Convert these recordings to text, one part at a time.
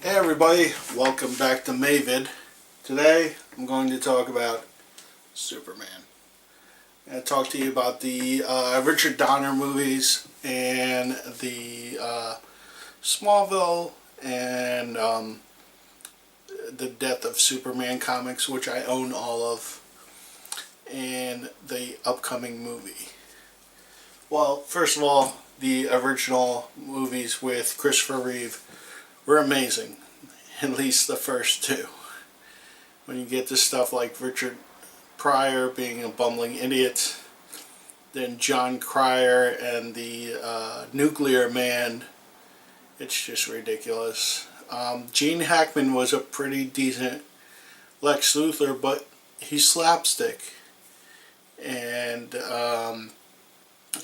Hey everybody, welcome back to Maved. Today I'm going to talk about Superman. I'm going to talk to you about the Richard Donner movies and the Smallville and the Death of Superman comics, which I own all of, and the upcoming movie. Well, first of all, the original movies with Christopher Reeve were amazing, at least the first two. When you get to stuff like Richard Pryor being a bumbling idiot, then John Cryer and the Nuclear Man, it's just ridiculous. Gene Hackman was a pretty decent Lex Luthor, but he's slapstick. And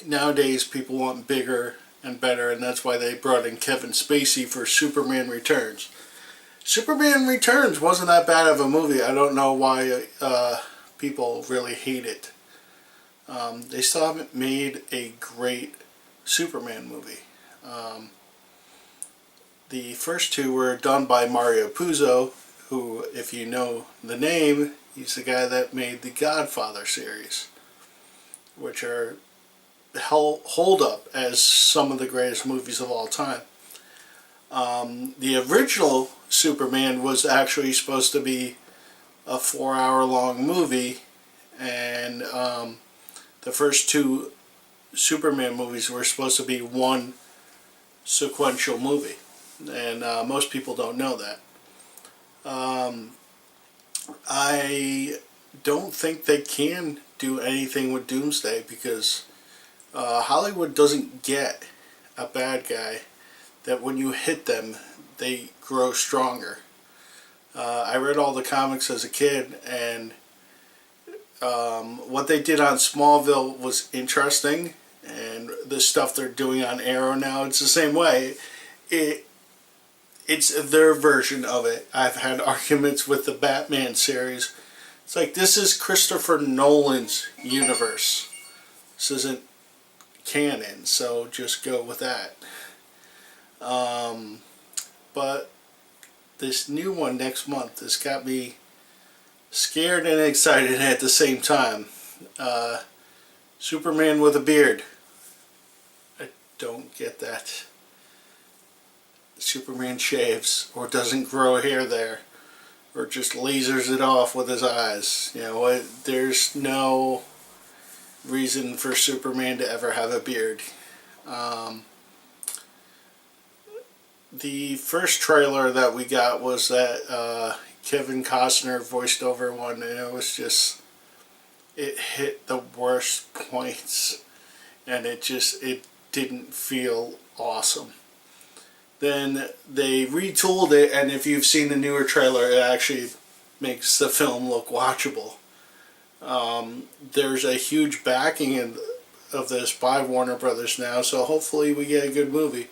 nowadays people want bigger and better, and that's why they brought in Kevin Spacey for Superman Returns. Superman Returns wasn't that bad of a movie. I don't know why people really hate it. They still haven't made a great Superman movie. The first two were done by Mario Puzo, who, if you know the name, he's the guy that made the Godfather series, which are hold up as some of the greatest movies of all time. The original Superman was actually supposed to be a 4-hour long movie, and the first two Superman movies were supposed to be one sequential movie, and most people don't know that. I don't think they can do anything with Doomsday because Hollywood doesn't get a bad guy that when you hit them, they grow stronger. I read all the comics as a kid, and what they did on Smallville was interesting, and the stuff they're doing on Arrow now, it's the same way. It's their version of it. I've had arguments with the Batman series. It's like, this is Christopher Nolan's universe. This isn't canon, so just go with that. But this new one next month has got me scared and excited at the same time. Superman with a beard. I don't get that. Superman shaves or doesn't grow hair there, or just lasers it off with his eyes. You know, there's no reason for Superman to ever have a beard. The first trailer that we got was that Kevin Costner voiced over one, and it was just, it hit the worst points, and it didn't feel awesome. Then they retooled it, and if you've seen the newer trailer, it actually makes the film look watchable. There's a huge backing of this by Warner Brothers now, so hopefully we get a good movie.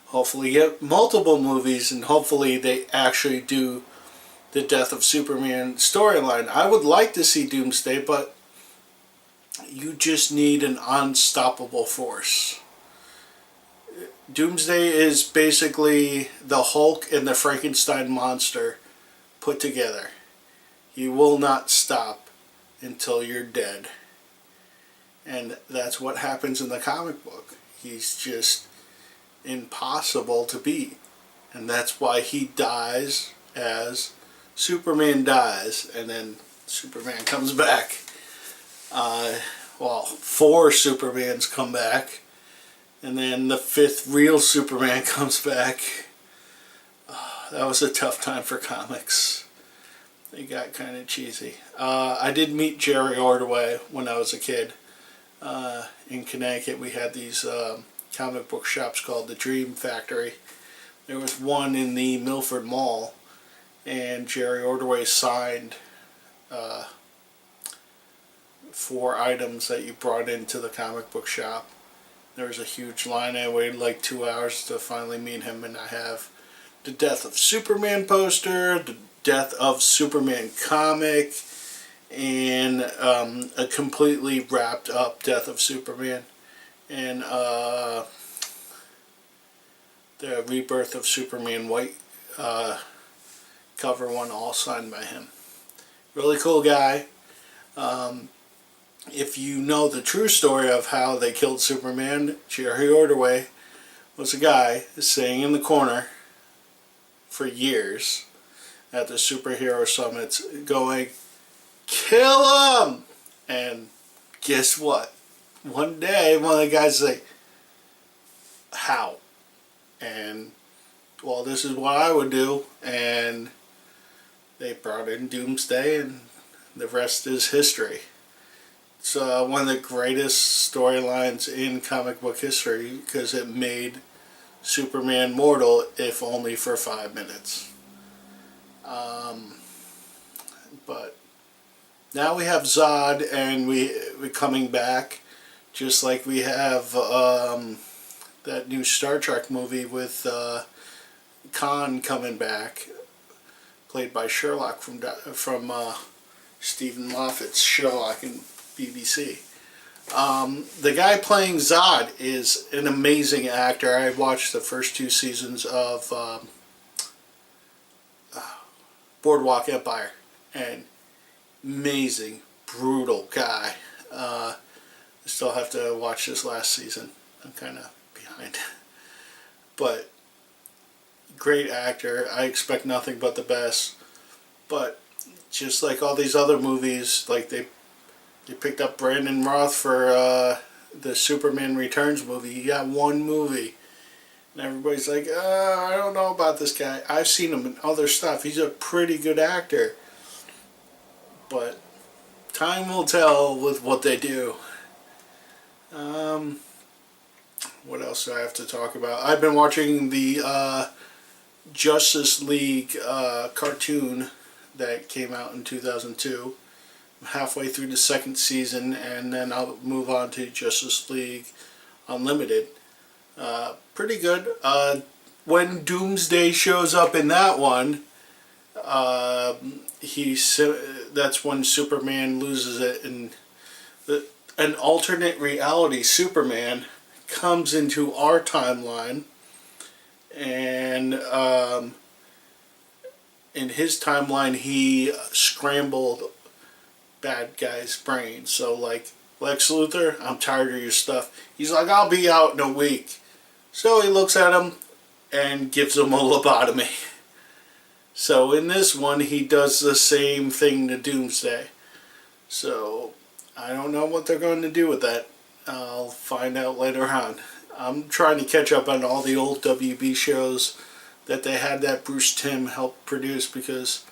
Hopefully get multiple movies, and hopefully they actually do the Death of Superman storyline. I would like to see Doomsday, but you just need an unstoppable force. Doomsday is basically the Hulk and the Frankenstein monster put together. You will not stop until you're dead. And that's what happens in the comic book. He's just impossible to beat. And that's why he dies as Superman dies. And then Superman comes back. Well, 4 Supermans come back. And then the 5th real Superman comes back. That was a tough time for comics. They got kind of cheesy. I did meet Jerry Ordway when I was a kid. In Connecticut, we had these comic book shops called the Dream Factory. There was one in the Milford Mall, and Jerry Ordway signed 4 items that you brought into the comic book shop. There was a huge line. I waited like 2 hours to finally meet him, and I have the Death of Superman poster, the Death of Superman comic, and a completely wrapped up Death of Superman, and the Rebirth of Superman white cover one, all signed by him. Really cool guy. If you know the true story of how they killed Superman, Jerry Ordway was a guy sitting in the corner for years at the superhero summits going, "Kill him!" And guess what? One day, one of the guys is like, "How?" And, well, this is what I would do. And they brought in Doomsday, and the rest is history. It's one of the greatest storylines in comic book history because it made Superman mortal, if only for 5 minutes. But now we have Zod, and we're coming back, just like we have that new Star Trek movie with Khan coming back, played by Sherlock from Stephen Moffat's Sherlock in BBC. The guy playing Zod is an amazing actor. I watched the first 2 seasons of Boardwalk Empire, and amazing, brutal guy. I still have to watch this last season. I'm kind of behind. But great actor. I expect nothing but the best. But just like all these other movies, like they picked up Brandon Roth for the Superman Returns movie. He got 1 movie. And everybody's like, I don't know about this guy. I've seen him in other stuff. He's a pretty good actor. But time will tell with what they do. What else do I have to talk about? I've been watching the Justice League cartoon that came out in 2002. I'm halfway through the 2nd season, and then I'll move on to Justice League Unlimited. Pretty good. When Doomsday shows up in that one, that's when Superman loses it, and an alternate reality Superman comes into our timeline, and in his timeline he scrambled bad guy's brain. So like Lex Luthor, I'm tired of your stuff. He's like, I'll be out in a week. So he looks at him and gives him a lobotomy. So in this one he does the same thing to Doomsday. So I don't know what they're going to do with that. I'll find out later on. I'm trying to catch up on all the old WB shows that they had that Bruce Timm help produce, because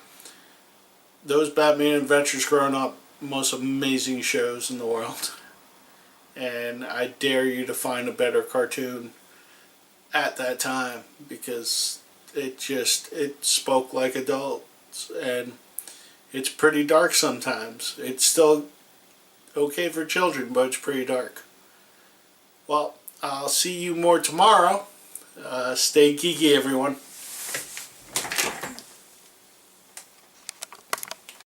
those Batman Adventures growing up, most amazing shows in the world. And I dare you to find a better cartoon at that time, because it spoke like adults, and it's pretty dark sometimes. It's still okay for children, but it's pretty dark. Well, I'll see you more tomorrow. Stay geeky, everyone.